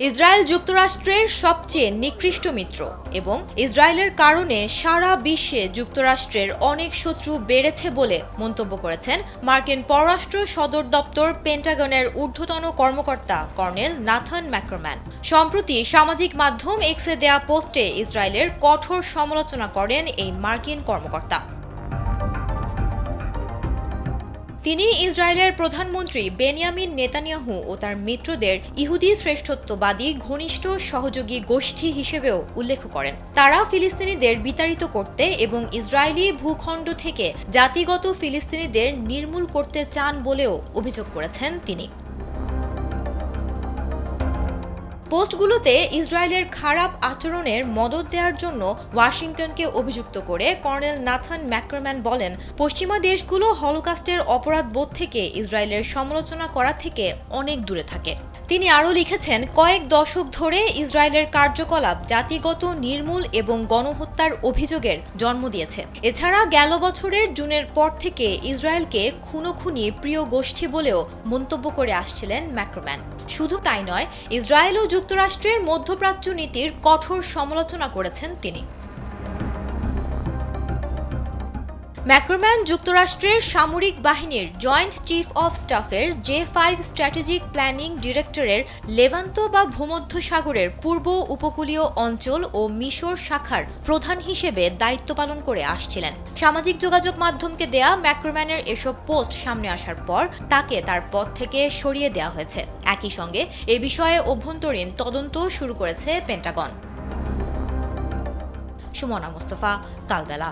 Israel যুক্তরাষ্ট্রের সবচেয়ে নিকৃষ্ট মিত্র এবং ইসরায়েলের কারণে সারা বিশ্বে যুক্তরাষ্ট্রের অনেক শত্রু বেড়েছে বলে মন্তব্য করেছেন মার্কিন পররাষ্ট্র সদর দপ্তর পেন্টাগনের ঊর্ধ্বতন কর্মকর্তা কর্নেল নাথান ম্যাকরম্যান। সম্প্রতি সামাজিক মাধ্যম এক্সে দেয়া পোস্টে ইসরায়েলের কঠোর সমালোচনা করেন এই মার্কিন কর্মকর্তা। তিনি ইসরায়েলের প্রধানমন্ত্রী বেনিয়ামিন নেতানিয়াহু ও তার মিত্রদের ইহুদি শ্রেষ্ঠত্ববাদী ঘনিষ্ঠ সহযোগী গোষ্ঠী হিসেবেও উল্লেখ করেন। তারা ফিলিস্তিনিদের বিতাড়িত করতে এবং ইসরায়েলি ভূখণ্ড থেকে জাতিগত ফিলিস্তিনিদের নির্মূল করতে চান বলেও অভিযোগ করেছেন তিনি। পোস্টগুলোতে ইসরায়েলের খারাপ আচরণের মদদ দেওয়ার জন্য ওয়াশিংটনকে অভিযুক্ত করে কর্নেল নাথান ম্যাকরম্যান বলেন, পশ্চিমা দেশগুলো হলোকস্টের অপরাধবোধ থেকে ইসরায়েলের সমালোচনা করা থেকে অনেক দূরে থাকে। তিনি আরও লিখেছেন, কয়েক দশক ধরে ইসরায়েলের কার্যকলাপ জাতিগত নির্মূল এবং গণহত্যার অভিযোগের জন্ম দিয়েছে। এছাড়া গেল বছরের জুনের পর থেকে ইসরায়েলকে খুনোখুনি প্রিয় গোষ্ঠী বলেও মন্তব্য করে আসছিলেন ম্যাকরম্যান। শুধু তাই নয়, ইসরায়েল ও যুক্তরাষ্ট্রের মধ্যপ্রাচ্য নীতির কঠোর সমালোচনা করেছেন তিনি। ম্যাকরম্যান যুক্তরাষ্ট্রের সামরিক বাহিনীর জয়েন্ট চিফ অফ স্টাফের J5 স্ট্র্যাটেজিক প্ল্যানিং ডিরেক্টরের লেভান্ত বা ভূমধ্যসাগরের পূর্ব উপকূলীয় অঞ্চল ও মিশর শাখার প্রধান হিসেবে দায়িত্ব পালন করে আসছিলেন। সামাজিক যোগাযোগ মাধ্যমকে দেয়া ম্যাকরম্যানের এসব পোস্ট সামনে আসার পর তাকে তার পদ থেকে সরিয়ে দেওয়া হয়েছে। একই সঙ্গে এ বিষয়ে অভ্যন্তরীণ তদন্ত শুরু করেছে পেন্টাগন। সুমনা মুস্তফা, কালবেলা।